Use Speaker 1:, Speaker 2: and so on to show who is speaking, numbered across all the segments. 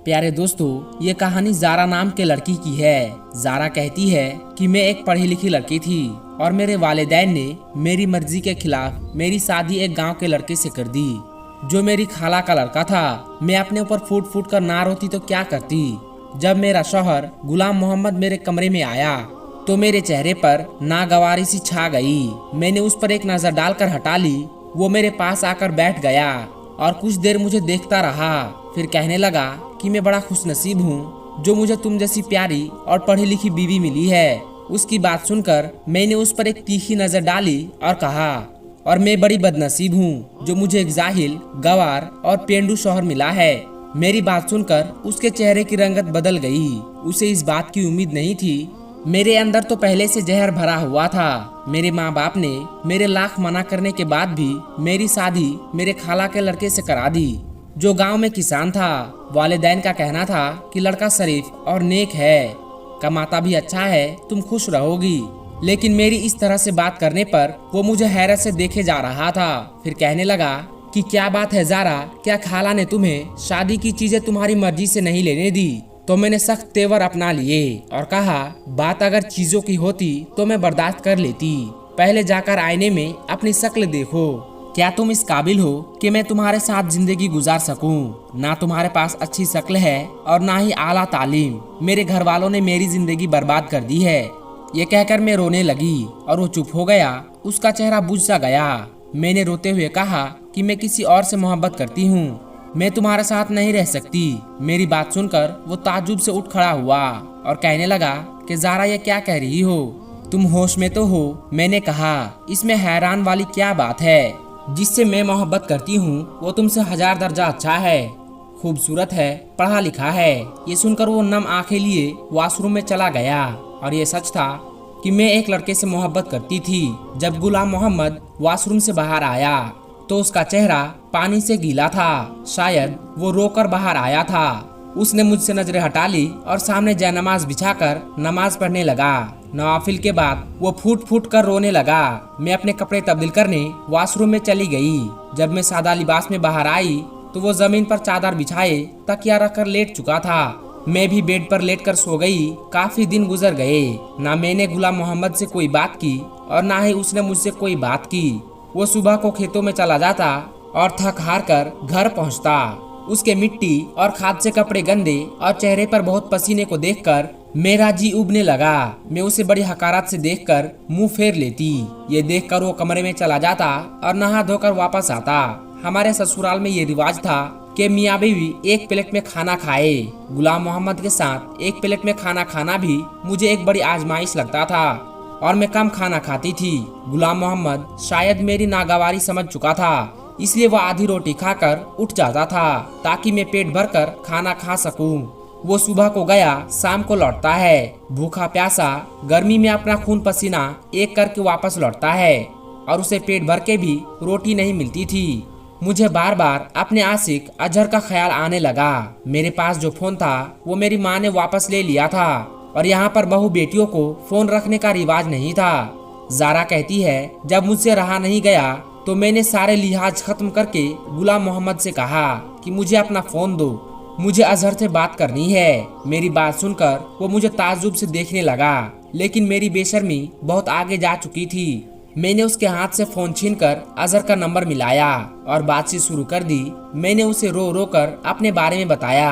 Speaker 1: प्यारे दोस्तों, ये कहानी जारा नाम के लड़की की है। जारा कहती है कि मैं एक पढ़ी लिखी लड़की थी और मेरे वालिदैन ने मेरी मर्जी के खिलाफ मेरी शादी एक गांव के लड़के से कर दी, जो मेरी खाला का लड़का था। मैं अपने ऊपर फूट फूट कर ना रोती तो क्या करती। जब मेरा शौहर गुलाम मोहम्मद मेरे कमरे में आया तो मेरे चेहरे पर नागवारी सी छा गई। मैंने उस पर एक नजर डालकर हटा ली। वो मेरे पास आकर बैठ गया और कुछ देर मुझे देखता रहा। फिर कहने लगा कि मैं बड़ा खुशनसीब हूँ जो मुझे तुम जैसी प्यारी और पढ़ी लिखी बीवी मिली है। उसकी बात सुनकर मैंने उस पर एक तीखी नजर डाली और कहा, और मैं बड़ी बदनसीब हूँ जो मुझे एक जाहिल, गवार और पेंडू शौहर मिला है। मेरी बात सुनकर उसके चेहरे की रंगत बदल गई। उसे इस बात की उम्मीद नहीं थी। मेरे अंदर तो पहले से जहर भरा हुआ था। मेरे माँ बाप ने मेरे लाख मना करने के बाद भी मेरी शादी मेरे खाला के लड़के से करा दी, जो गांव में किसान था। वालिदैन का कहना था कि लड़का शरीफ और नेक है, कमाता भी अच्छा है, तुम खुश रहोगी। लेकिन मेरी इस तरह से बात करने पर वो मुझे हैरत से देखे जा रहा था। फिर कहने लगा कि क्या बात है जारा, क्या खाला ने तुम्हें शादी की चीजें तुम्हारी मर्जी से नहीं लेने दी? तो मैंने सख्त तेवर अपना लिए और कहा, बात अगर चीजों की होती तो मैं बर्दाश्त कर लेती। पहले जाकर आईने में अपनी शक्ल देखो। क्या तुम इस काबिल हो कि मैं तुम्हारे साथ जिंदगी गुजार सकूं? ना तुम्हारे पास अच्छी शक्ल है और ना ही आला तालीम। मेरे घर वालों ने मेरी जिंदगी बर्बाद कर दी है। ये कहकर मैं रोने लगी और वो चुप हो गया। उसका चेहरा बुझ सा गया। मैंने रोते हुए कहा कि मैं किसी और से मोहब्बत करती हूँ, मैं तुम्हारे साथ नहीं रह सकती। मेरी बात सुनकर वो ताज्जुब से उठ खड़ा हुआ और कहने लगा कि जारा, ये क्या कह रही हो? तुम होश में तो हो? मैंने कहा, इसमें हैरान वाली क्या बात है? जिससे मैं मोहब्बत करती हूँ वो तुमसे 1000 दर्जा अच्छा है, खूबसूरत है, पढ़ा लिखा है। ये सुनकर वो नम आंखें लिए वॉशरूम में चला गया। और ये सच था कि मैं एक लड़के से मोहब्बत करती थी। जब गुलाम मोहम्मद वॉशरूम से बाहर आया तो उसका चेहरा पानी से गीला था। शायद वो रोकर बाहर आया था। उसने मुझसे नजरें हटा ली और सामने जयनमाज बिछाकर नमाज पढ़ने लगा। नवाफिल के बाद वो फूट फूट कर रोने लगा। मैं अपने कपड़े तब्दील करने वॉशरूम में चली गई। जब मैं सादा लिबास में बाहर आई तो वो जमीन पर चादर बिछाए तकिया रखकर लेट चुका था। मैं भी बेड पर लेटकर सो गई। काफी दिन गुजर गए। ना मैंने गुलाम मोहम्मद से कोई बात की और ना ही उसने मुझसे कोई बात की। वो सुबह को खेतों में चला जाता और थक हार कर घर पहुंचता। उसके मिट्टी और खाद से कपड़े गंदे और चेहरे पर बहुत पसीने को देखकर मेरा जी उबने लगा। मैं उसे बड़ी हकारत से देखकर मुंह फेर लेती। ये देखकर वो कमरे में चला जाता और नहा धोकर वापस आता। हमारे ससुराल में ये रिवाज था कि मियाँ बीवी एक प्लेट में खाना खाए। गुलाम मोहम्मद के साथ एक प्लेट में खाना खाना भी मुझे एक बड़ी आजमाइश लगता था और मैं कम खाना खाती थी। गुलाम मोहम्मद शायद मेरी नागवारी समझ चुका था, इसलिए वह आधी रोटी खाकर उठ जाता था ताकि मैं पेट भरकर खाना खा सकूं। वो सुबह को गया, शाम को लौटता है, भूखा प्यासा, गर्मी में अपना खून पसीना एक करके वापस लौटता है और उसे पेट भर के भी रोटी नहीं मिलती थी। मुझे बार बार अपने आशिक अजहर का ख्याल आने लगा। मेरे पास जो फोन था वो मेरी माँ ने वापस ले लिया था और यहाँ पर बहू बेटियों को फोन रखने का रिवाज नहीं था। जारा कहती है, जब मुझसे रहा नहीं गया तो मैंने सारे लिहाज खत्म करके गुलाम मोहम्मद से कहा कि मुझे अपना फोन दो, मुझे अजहर से बात करनी है। मेरी बात सुनकर वो मुझे ताज्जुब से देखने लगा, लेकिन मेरी बेशर्मी बहुत आगे जा चुकी थी। मैंने उसके हाथ से फोन छीनकर अजहर का नंबर मिलाया और बातचीत शुरू कर दी। मैंने उसे रो रो कर अपने बारे में बताया।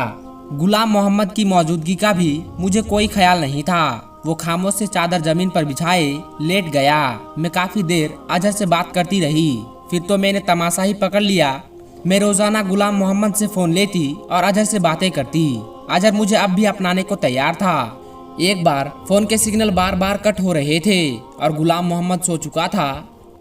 Speaker 1: गुलाम मोहम्मद की मौजूदगी का भी मुझे कोई ख्याल नहीं था। वो खामोश से चादर जमीन पर बिछाए लेट गया। मैं काफी देर अजहर से बात करती रही। फिर तो मैंने तमाशा ही पकड़ लिया। मैं रोजाना गुलाम मोहम्मद से फोन लेती और अजहर से बातें करती। अजहर मुझे अब भी अपनाने को तैयार था। एक बार फोन के सिग्नल बार बार कट हो रहे थे और गुलाम मोहम्मद सो चुका था,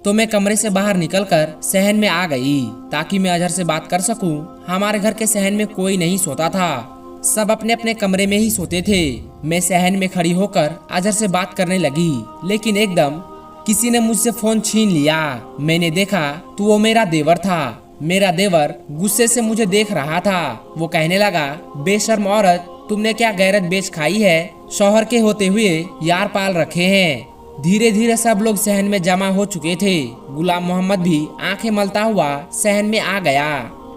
Speaker 1: तो मैं कमरे से बाहर निकलकर सहन में आ गई ताकि मैं अजहर से बात कर सकूं। हमारे घर के सहन में कोई नहीं सोता था, सब अपने अपने कमरे में ही सोते थे। मैं सहन में खड़ी होकर अजहर से बात करने लगी, लेकिन एकदम किसी ने मुझसे फोन छीन लिया। मैंने देखा तो वो मेरा देवर था। मेरा देवर गुस्से से मुझे देख रहा था। वो कहने लगा, बेशर्म औरत, तुमने क्या गैरत बेच खाई है? शौहर के होते हुए यार पाल रखे हैं। धीरे धीरे सब लोग सहन में जमा हो चुके थे। गुलाम मोहम्मद भी आंखें मलता हुआ सहन में आ गया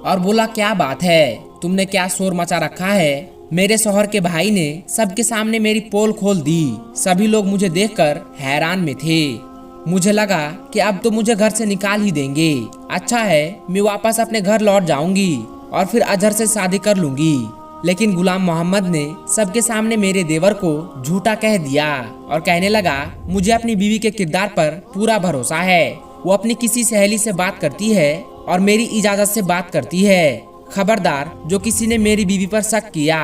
Speaker 1: और बोला, क्या बात है, तुमने क्या शोर मचा रखा है। मेरे शौहर के भाई ने सबके सामने मेरी पोल खोल दी। सभी लोग मुझे देखकर हैरान में थे। मुझे लगा कि अब तो मुझे घर से निकाल ही देंगे। अच्छा है, मैं वापस अपने घर लौट जाऊंगी और फिर अजहर से शादी कर लूंगी। लेकिन गुलाम मोहम्मद ने सबके सामने मेरे देवर को झूठा कह दिया और कहने लगा, मुझे अपनी बीवी के किरदार पर पूरा भरोसा है। वो अपनी किसी सहेली से बात करती है और मेरी इजाजत से बात करती है। खबरदार, जो किसी ने मेरी बीवी पर शक किया।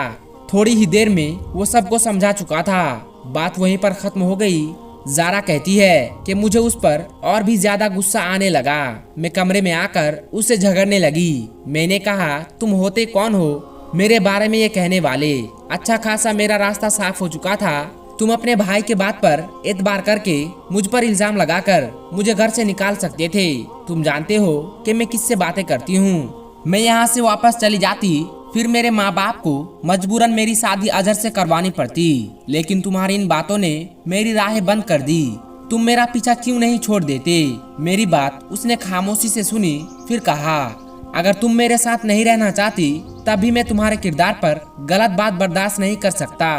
Speaker 1: थोड़ी ही देर में वो सबको समझा चुका था। बात वहीं पर खत्म हो गई। जारा कहती है कि मुझे उस पर और भी ज्यादा गुस्सा आने लगा। मैं कमरे में आकर उससे झगड़ने लगी। मैंने कहा, तुम होते कौन हो मेरे बारे में ये कहने वाले? अच्छा खासा मेरा रास्ता साफ हो चुका था। तुम अपने भाई के बात पर एतबार करके मुझ पर इल्जाम लगाकर मुझे घर से निकाल सकते थे। तुम जानते हो कि मैं किससे बातें करती हूँ। मैं यहाँ से वापस चली जाती, फिर मेरे माँ बाप को मजबूरन मेरी शादी अजहर से करवानी पड़ती। लेकिन तुम्हारी इन बातों ने मेरी राहें बंद कर दी। तुम मेरा पीछा क्यों नहीं छोड़ देते? मेरी बात उसने खामोशी से सुनी, फिर कहा, अगर तुम मेरे साथ नहीं रहना चाहती तब भी मैं तुम्हारे किरदार पर गलत बात बर्दाश्त नहीं कर सकता।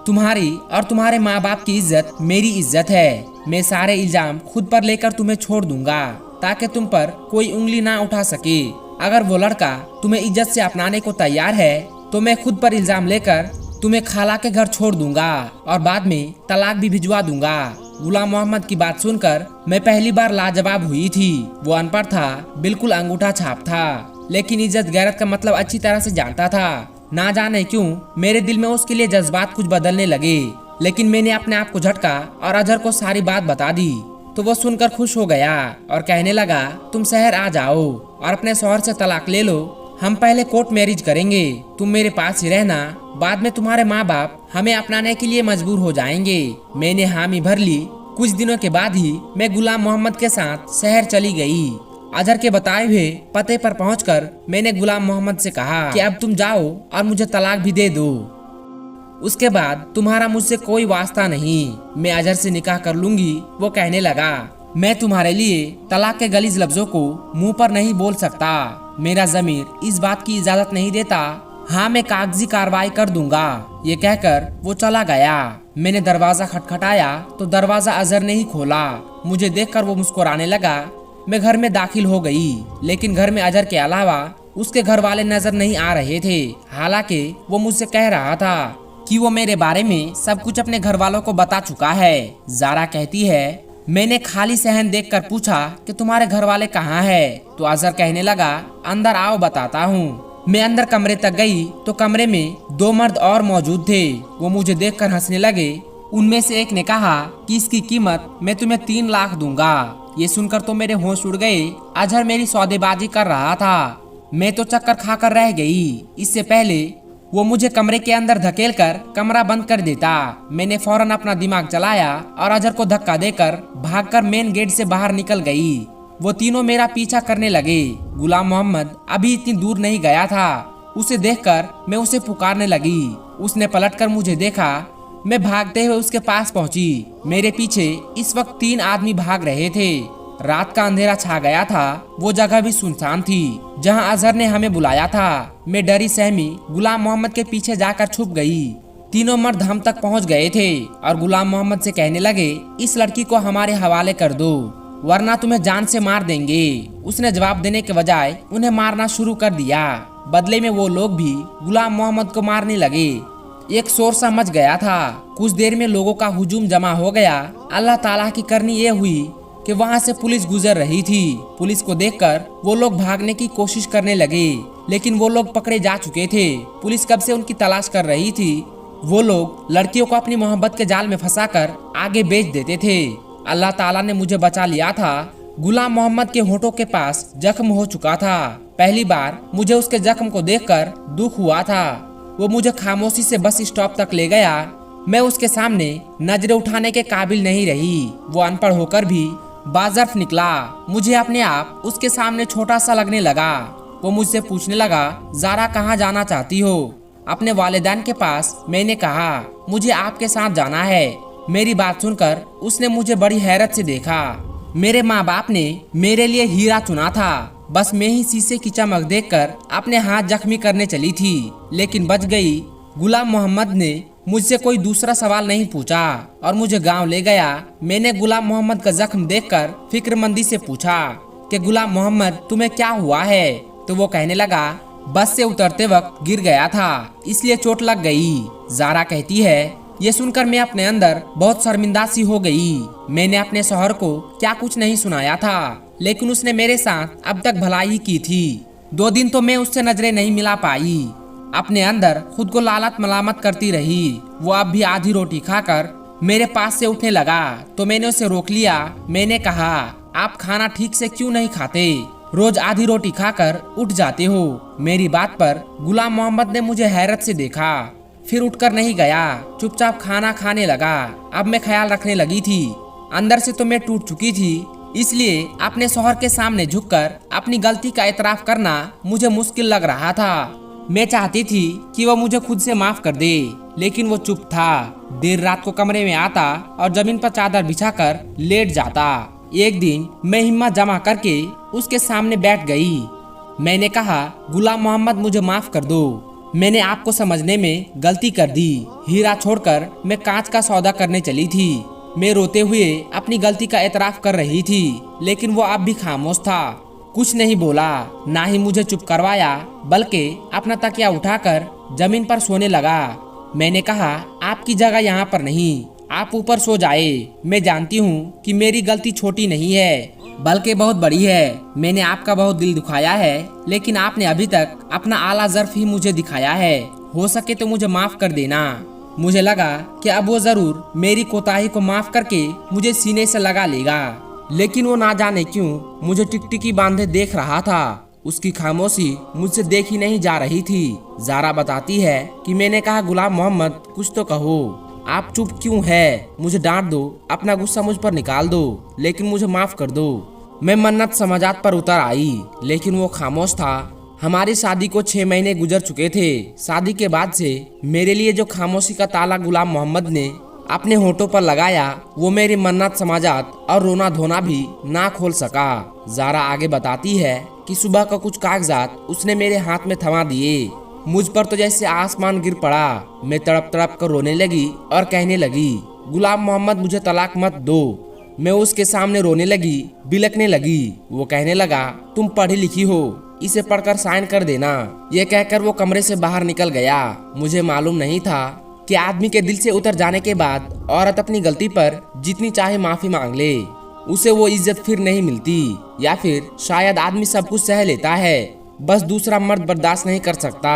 Speaker 1: तुम्हारी और तुम्हारे माँ बाप की इज्जत मेरी इज्जत है। मैं सारे इल्जाम खुद पर लेकर तुम्हें छोड़ दूंगा ताकि तुम पर कोई उंगली ना उठा सके। अगर वो लड़का तुम्हें इज्जत से अपनाने को तैयार है तो मैं खुद पर इल्जाम लेकर तुम्हें खाला के घर छोड़ दूंगा और बाद में तलाक भी भिजवा दूंगा। गुलाम मोहम्मद की बात सुनकर मैं पहली बार लाजवाब हुई थी। वो अनपढ़ था, बिल्कुल अंगूठा छाप था, लेकिन इज्जत गैरत का मतलब अच्छी तरह से जानता था। ना जाने क्यों मेरे दिल में उसके लिए जज्बात कुछ बदलने लगे। लेकिन मैंने अपने आप को झटका और अजहर को सारी बात बता दी तो वो सुनकर खुश हो गया और कहने लगा, तुम शहर आ जाओ और अपने शौहर से तलाक ले लो। हम पहले कोर्ट मैरिज करेंगे, तुम मेरे पास ही रहना। बाद में तुम्हारे माँ बाप हमें अपनाने के लिए मजबूर हो जाएंगे। मैंने हामी भर ली। कुछ दिनों के बाद ही मैं गुलाम मोहम्मद के साथ शहर चली गई। अजहर के बताए हुए पते पर पहुंचकर मैंने गुलाम मोहम्मद से कहा कि अब तुम जाओ और मुझे तलाक भी दे दो। उसके बाद तुम्हारा मुझसे कोई वास्ता नहीं, मैं अजहर से निकाह कर लूंगी। वो कहने लगा, मैं तुम्हारे लिए तलाक के गलीज लफ्जों को मुंह पर नहीं बोल सकता। मेरा ज़मीर इस बात की इजाजत नहीं देता। हाँ, मैं कागजी कार्रवाई कर दूंगा। ये कहकर वो चला गया। मैंने दरवाजा खटखटाया तो दरवाजा अजहर ने ही खोला। मुझे देखकर वो मुस्कुराने लगा। मैं घर में दाखिल हो गई, लेकिन घर में अजहर के अलावा उसके घर वाले नजर नहीं आ रहे थे। हालांकि वो मुझसे कह रहा था कि वो मेरे बारे में सब कुछ अपने घर वालों को बता चुका है। जारा कहती है, मैंने खाली सहन देखकर पूछा कि तुम्हारे घर वाले कहाँ हैं? तो अजहर कहने लगा, अंदर आओ बताता हूँ। मैं अंदर कमरे तक गई तो कमरे में 2 मर्द और मौजूद थे। वो मुझे देखकर हंसने लगे। उनमें से एक ने कहा कि इसकी कीमत मैं तुम्हें 3 लाख दूंगा। ये सुनकर तो मेरे होश उड़ गए। अजहर मेरी सौदेबाजी कर रहा था। मैं तो चक्कर खाकर रह गई। इससे पहले वो मुझे कमरे के अंदर धकेलकर कमरा बंद कर देता, मैंने फौरन अपना दिमाग चलाया और अजहर को धक्का देकर भागकर मेन गेट से बाहर निकल गई। वो तीनों मेरा पीछा करने लगे। गुलाम मोहम्मद अभी इतनी दूर नहीं गया था। उसे देखकर मैं उसे पुकारने लगी। उसने पलटकर मुझे देखा। मैं भागते हुए उसके पास पहुंची। मेरे पीछे इस वक्त 3 आदमी भाग रहे थे। रात का अंधेरा छा गया था। वो जगह भी सुनसान थी जहां अजहर ने हमें बुलाया था। मैं डरी सहमी गुलाम मोहम्मद के पीछे जाकर छुप गई। तीनों मर्द हम तक पहुंच गए थे और गुलाम मोहम्मद से कहने लगे, इस लड़की को हमारे हवाले कर दो वरना तुम्हें जान से मार देंगे। उसने जवाब देने के बजाय उन्हें मारना शुरू कर दिया। बदले में वो लोग भी गुलाम मोहम्मद को मारने लगे। एक शोर सा मच गया था। कुछ देर में लोगों का हुजूम जमा हो गया। अल्लाह ताला की करनी ये हुई कि वहाँ से पुलिस गुजर रही थी। पुलिस को देखकर वो लोग भागने की कोशिश करने लगे, लेकिन वो लोग पकड़े जा चुके थे। पुलिस कब से उनकी तलाश कर रही थी। वो लोग लड़कियों को अपनी मोहब्बत के जाल में फंसाकर आगे बेच देते थे। अल्लाह ताला ने मुझे बचा लिया था। गुलाम मोहम्मद के होठों के पास जख्म हो चुका था। पहली बार मुझे उसके जख्म को देखकर दुख हुआ था। वो मुझे खामोशी से बस स्टॉप तक ले गया। मैं उसके सामने नजरें उठाने के काबिल नहीं रही। वो अनपढ़ होकर भी बाज़र्फ निकला। मुझे अपने आप उसके सामने छोटा सा लगने लगा। वो मुझसे पूछने लगा, जारा कहाँ जाना चाहती हो? अपने वालिदैन के पास। मैंने कहा, मुझे आपके साथ जाना है। मेरी बात सुनकर उसने मुझे बड़ी हैरत से देखा। मेरे माँ बाप ने मेरे लिए हीरा चुना था। बस मैं ही शीशे की चमक देखकर अपने हाथ जख्मी करने चली थी, लेकिन बच गई। गुलाम मोहम्मद ने मुझसे कोई दूसरा सवाल नहीं पूछा और मुझे गांव ले गया। मैंने गुलाम मोहम्मद का जख्म देखकर फिक्रमंदी से पूछा कि गुलाम मोहम्मद तुम्हें क्या हुआ है? तो वो कहने लगा, बस से उतरते वक्त गिर गया था, इसलिए चोट लग गई। जारा कहती है, ये सुनकर मैं अपने अंदर बहुत शर्मिंदा सी हो गई। मैंने अपने शौहर को क्या कुछ नहीं सुनाया था, लेकिन उसने मेरे साथ अब तक भलाई की थी। 2 दिन तो मैं उससे नजरें नहीं मिला पाई। अपने अंदर खुद को लालत मलामत करती रही। वो अब भी आधी रोटी खाकर मेरे पास से उठने लगा तो मैंने उसे रोक लिया। मैंने कहा, आप खाना ठीक से क्यों नहीं खाते? रोज आधी रोटी खाकर उठ जाते हो। मेरी बात पर गुलाम मोहम्मद ने मुझे हैरत से देखा, फिर उठकर नहीं गया, चुपचाप खाना खाने लगा। अब मैं ख्याल रखने लगी थी। अंदर से तो मैं टूट चुकी थी, इसलिए अपने शौहर के सामने झुककर अपनी गलती का एतराफ करना मुझे मुश्किल लग रहा था। मैं चाहती थी कि वो मुझे खुद से माफ कर दे, लेकिन वो चुप था। देर रात को कमरे में आता और जमीन पर चादर बिछाकर लेट जाता। एक दिन मैं हिम्मत जमा करके उसके सामने बैठ गई। मैंने कहा, गुलाम मोहम्मद मुझे माफ कर दो, मैंने आपको समझने में गलती कर दी। हीरा छोड़कर मैं कांच का सौदा करने चली थी। मैं रोते हुए अपनी गलती का एतराफ कर रही थी, लेकिन वो अब भी खामोश था। कुछ नहीं बोला, ना ही मुझे चुप करवाया, बल्कि अपना तकिया उठाकर जमीन पर सोने लगा। मैंने कहा, आपकी जगह यहाँ पर नहीं, आप ऊपर सो जाए। मैं जानती हूँ कि मेरी गलती छोटी नहीं है, बल्कि बहुत बड़ी है। मैंने आपका बहुत दिल दुखाया है, लेकिन आपने अभी तक अपना आला ज़र्फ ही मुझे दिखाया है। हो सके तो मुझे माफ कर देना। मुझे लगा कि अब वो जरूर मेरी कोताही को माफ करके मुझे सीने से लगा लेगा, लेकिन वो ना जाने क्यों मुझे टिकटिकी बांधे देख रहा था। उसकी खामोशी मुझसे देखी नहीं जा रही थी। जारा बताती है कि मैंने कहा, गुलाम मोहम्मद कुछ तो कहो, आप चुप क्यों है? मुझे डांट दो, अपना गुस्सा मुझ पर निकाल दो, लेकिन मुझे माफ कर दो। मैं मन्नत समाजात पर उतर आई, लेकिन वो खामोश था। हमारी शादी को 6 महीने गुजर चुके थे। शादी के बाद से मेरे लिए जो खामोशी का ताला गुलाम मोहम्मद ने अपने होठों पर लगाया, वो मेरी मन्नत समाजात और रोना धोना भी ना खोल सका। जारा आगे बताती है कि सुबह का कुछ कागजात उसने मेरे हाथ में थमा दिए। मुझ पर तो जैसे आसमान गिर पड़ा। मैं तड़प तड़प कर रोने लगी और कहने लगी, गुलाम मोहम्मद मुझे तलाक मत दो। मैं उसके सामने रोने लगी, बिलखने लगी। वो कहने लगा, तुम पढ़ी लिखी हो, इसे पढ़कर साइन कर देना। ये कहकर वो कमरे से बाहर निकल गया। मुझे मालूम नहीं था कि आदमी के दिल से उतर जाने के बाद औरत अपनी गलती पर जितनी चाहे माफी मांग ले, उसे वो इज्जत फिर नहीं मिलती। या फिर शायद आदमी सब कुछ सह लेता है, बस दूसरा मर्द बर्दाश्त नहीं कर सकता।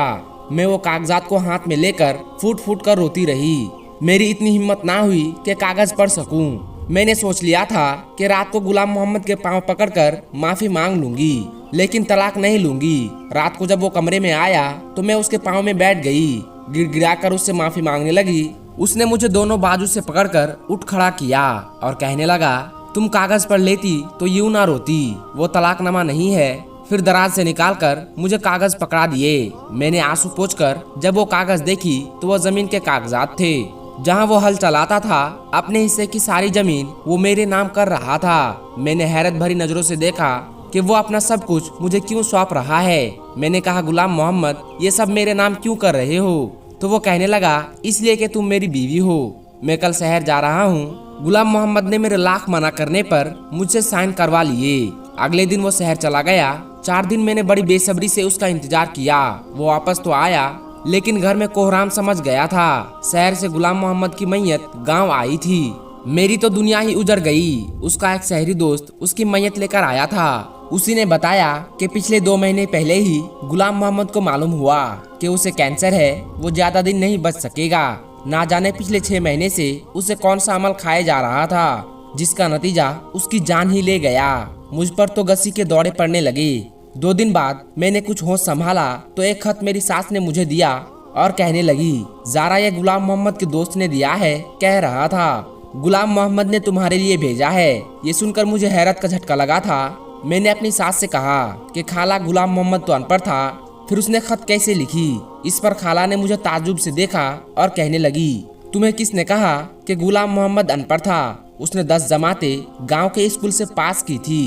Speaker 1: मैं वो कागजात को हाथ में लेकर फूट फूट कर रोती रही। मेरी इतनी हिम्मत ना हुई कि कागज पढ़ सकूं। मैंने सोच लिया था कि रात को गुलाम मोहम्मद के पांव पकड़कर माफी मांग लूंगी, लेकिन तलाक नहीं लूंगी। रात को जब वो कमरे में आया तो मैं उसके पांव में बैठ गई, गिड़गिड़ाकर उससे माफी मांगने लगी। उसने मुझे दोनों बाजू से पकड़कर उठ खड़ा किया और कहने लगा, तुम कागज पढ़ लेती तो यूं ना रोती, वो तलाकनामा नहीं है। फिर दराज से निकालकर मुझे कागज पकड़ा दिए। मैंने आंसू पोंछकर जब वो कागज देखी तो वो जमीन के कागजात थे। जहां वो हल चलाता था, अपने हिस्से की सारी जमीन वो मेरे नाम कर रहा था। मैंने हैरत भरी नजरों से देखा कि वो अपना सब कुछ मुझे क्यों सौंप रहा है। मैंने कहा, गुलाम मोहम्मद ये सब मेरे नाम क्यों कर रहे हो? तो वो कहने लगा, इसलिए कि तुम मेरी बीवी हो। मैं कल शहर जा रहा हूँ। गुलाम मोहम्मद ने मेरे लाख मना करने पर मुझसे साइन करवा लिए। अगले दिन वो शहर चला गया। 4 दिन मैंने बड़ी बेसब्री से उसका इंतजार किया। वो वापस तो आया, लेकिन घर में कोहराम समझ गया था। शहर से गुलाम मोहम्मद की मैयत गांव आई थी। मेरी तो दुनिया ही उजड़ गई। उसका एक शहरी दोस्त उसकी मैयत लेकर आया था। उसी ने बताया कि पिछले 2 महीने पहले ही गुलाम मोहम्मद को मालूम हुआ कि उसे कैंसर है, वो ज्यादा दिन नहीं बच सकेगा। ना जाने पिछले 6 महीने से उसे कौन सा अमल खाए जा रहा था, जिसका नतीजा उसकी जान ही ले गया। मुझ पर तो गसी के दौरे पड़ने लगे। 2 दिन बाद मैंने कुछ होश संभाला तो एक खत मेरी सास ने मुझे दिया और कहने लगी, जारा ये गुलाम मोहम्मद के दोस्त ने दिया है, कह रहा था गुलाम मोहम्मद ने तुम्हारे लिए भेजा है। ये सुनकर मुझे हैरत का झटका लगा था। मैंने अपनी सास से कहा कि खाला, गुलाम मोहम्मद तो अनपढ़ था, फिर उसने खत कैसे लिखी? इस पर खाला ने मुझे ताज्जुब से देखा और कहने लगी, तुम्हें किसने कहा कि गुलाम मोहम्मद अनपढ़ था? उसने 10 जमातें गांव के स्कूल से पास की थी।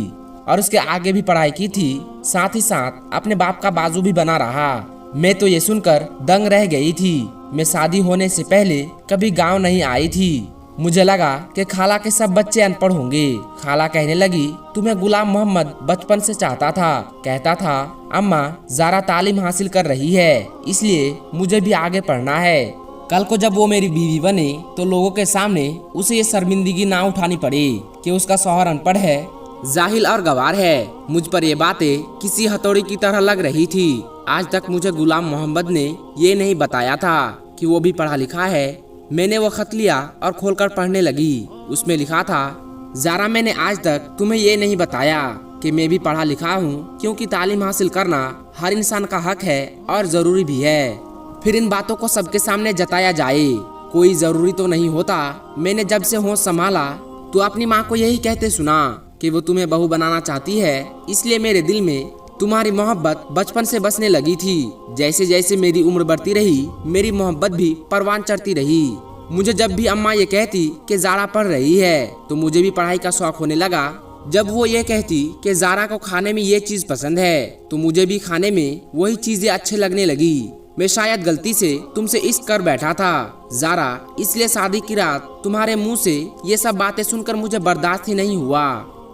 Speaker 1: और उसके आगे भी पढ़ाई की थी, साथ ही साथ अपने बाप का बाजू भी बना रहा। मैं तो ये सुनकर दंग रह गई थी। मैं शादी होने से पहले कभी गांव नहीं आई थी। मुझे लगा कि खाला के सब बच्चे अनपढ़ होंगे। खाला कहने लगी, तुम्हें गुलाम मोहम्मद बचपन से चाहता था। कहता था, अम्मा ज़ारा तालीम हासिल कर रही है, इसलिए मुझे भी आगे पढ़ना है। कल को जब वो मेरी बीवी बने तो लोगों के सामने उसे ये शर्मिंदगी ना उठानी पड़े कि उसका शौहर अनपढ़ है, जाहिल और गवार है। मुझ पर ये बातें किसी हथौड़ी की तरह लग रही थी। आज तक मुझे गुलाम मोहम्मद ने ये नहीं बताया था कि वो भी पढ़ा लिखा है। मैंने वो खत लिया और खोलकर पढ़ने लगी। उसमें लिखा था, ज़ारा मैंने आज तक तुम्हें ये नहीं बताया कि मैं भी पढ़ा लिखा हूँ, क्योंकि तालीम हासिल करना हर इंसान का हक है और ज़रूरी भी है। फिर इन बातों को सबके सामने जताया जाए, कोई ज़रूरी तो नहीं होता। मैंने जब से होश संभाला तो अपनी माँ को यही कहते सुना कि वो तुम्हें बहू बनाना चाहती है, इसलिए मेरे दिल में तुम्हारी मोहब्बत बचपन से बसने लगी थी। जैसे जैसे मेरी उम्र बढ़ती रही, मेरी मोहब्बत भी परवान चढ़ती रही। मुझे जब भी अम्मा ये कहती कि ज़ारा पढ़ रही है तो मुझे भी पढ़ाई का शौक होने लगा। जब वो ये कहती कि ज़ारा को खाने में ये चीज़ पसंद है तो मुझे भी खाने में वही चीज़ें अच्छे लगने लगी। मैं शायद गलती से तुमसे इश्क कर बैठा था ज़ारा, इसलिए शादी की रात तुम्हारे मुँह से ये सब बातें सुनकर मुझे बर्दाश्त ही नहीं हुआ।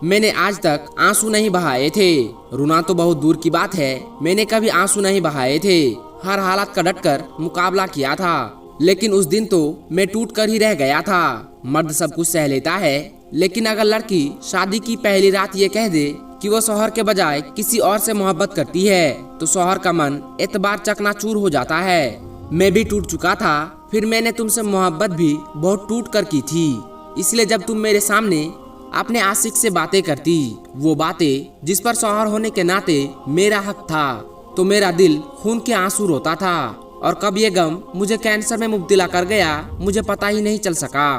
Speaker 1: मैंने आज तक आंसू नहीं बहाए थे। रोना तो बहुत दूर की बात है, मैंने कभी आंसू नहीं बहाए थे। हर हालत का डटकर मुकाबला किया था, लेकिन उस दिन तो मैं टूट कर ही रह गया था। मर्द सब कुछ सह लेता है, लेकिन अगर लड़की शादी की पहली रात ये कह दे कि वो शौहर के बजाय किसी और से मोहब्बत करती है तो शौहर का मन एतबार चकनाचूर हो जाता है। मैं भी टूट चुका था, फिर मैंने तुमसे मोहब्बत भी बहुत टूट कर की थी। इसलिए जब तुम मेरे सामने अपने आशिक से बातें करती, वो बातें जिस पर शौहर होने के नाते मेरा हक था, तो मेरा दिल खून के आंसू रोता था। और कब ये गम मुझे कैंसर में मुब्तला कर गया, मुझे पता ही नहीं चल सका।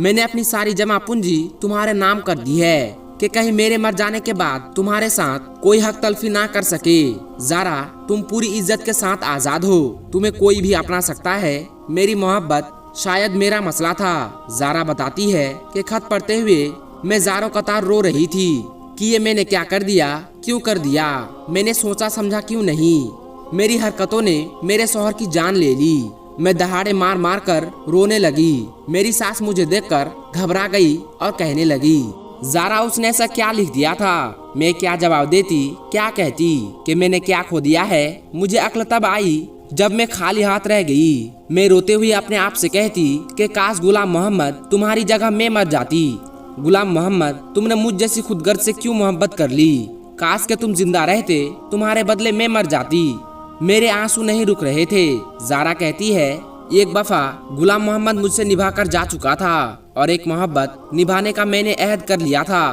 Speaker 1: मैंने अपनी सारी जमा पूंजी तुम्हारे नाम कर दी है कि कहीं मेरे मर जाने के बाद तुम्हारे साथ कोई हक तलफी ना कर सके। ज़ारा, तुम पूरी इज्जत के साथ आजाद हो, तुम्हें कोई भी अपना सकता है। मेरी मोहब्बत शायद मेरा मसला था। ज़ारा बताती है कि खत पढ़ते हुए मैं ज़ारों कतार रो रही थी कि ये मैंने क्या कर दिया, क्यों कर दिया। मैंने सोचा समझा क्यों नहीं। मेरी हरकतों ने मेरे शौहर की जान ले ली। मैं दहाड़े मार मार कर रोने लगी। मेरी सास मुझे देखकर घबरा गई और कहने लगी, ज़ारा उसने ऐसा क्या लिख दिया था। मैं क्या जवाब देती, क्या कहती कि मैंने क्या खो दिया है। मुझे अक्ल तब आई जब मैं खाली हाथ रह गई। मैं रोते हुए अपने आप से कहती कि काश गुलाम मोहम्मद तुम्हारी जगह मैं मर जाती। गुलाम मोहम्मद, तुमने मुझ जैसी खुदगर्ज से क्यों मोहब्बत कर ली। काश के तुम जिंदा रहते, तुम्हारे बदले मैं मर जाती। मेरे आंसू नहीं रुक रहे थे। ज़ारा कहती है, एक दफा गुलाम मोहम्मद मुझसे निभा कर जा चुका था और एक मोहब्बत निभाने का मैंने अहद कर लिया था।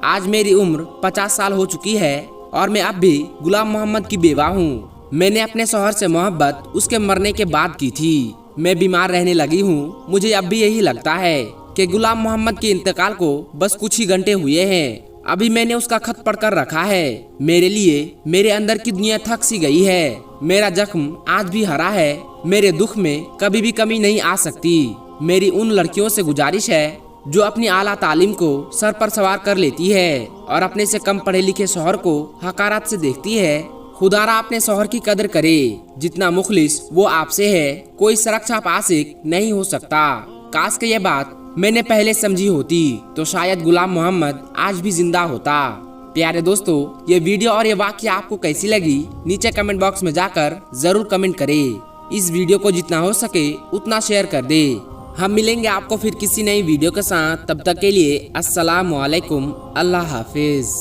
Speaker 1: आज मेरी उम्र 50 साल हो चुकी है और मैं अब भी गुलाम मोहम्मद की बेवा हूँ। मैंने अपने शौहर से मोहब्बत उसके मरने के बाद की थी। मैं बीमार रहने लगी हूँ। मुझे अब भी यही लगता है कि गुलाम मोहम्मद के इंतकाल को बस कुछ ही घंटे हुए हैं। अभी मैंने उसका खत पढ़कर रखा है। मेरे लिए मेरे अंदर की दुनिया थक सी गई है। मेरा जख्म आज भी हरा है। मेरे दुख में कभी भी कमी नहीं आ सकती। मेरी उन लड़कियों से गुजारिश है जो अपनी आला तालीम को सर पर सवार कर लेती है और अपने से कम पढ़े लिखे शौहर को हकारत से देखती है। खुदारा अपने शौहर की कदर करे, जितना मुखलिस वो आपसे है, कोई सरकछाप आशिक नहीं हो सकता। काश के ये बात मैंने पहले समझी होती तो शायद गुलाम मोहम्मद आज भी जिंदा होता। प्यारे दोस्तों, ये वीडियो और ये वाक़या आपको कैसी लगी, नीचे कमेंट बॉक्स में जाकर जरूर कमेंट करें। इस वीडियो को जितना हो सके उतना शेयर कर दे। हम मिलेंगे आपको फिर किसी नई वीडियो के साथ। तब तक के लिए अस्सलाम वालेकुम, अल्लाह हाफिज।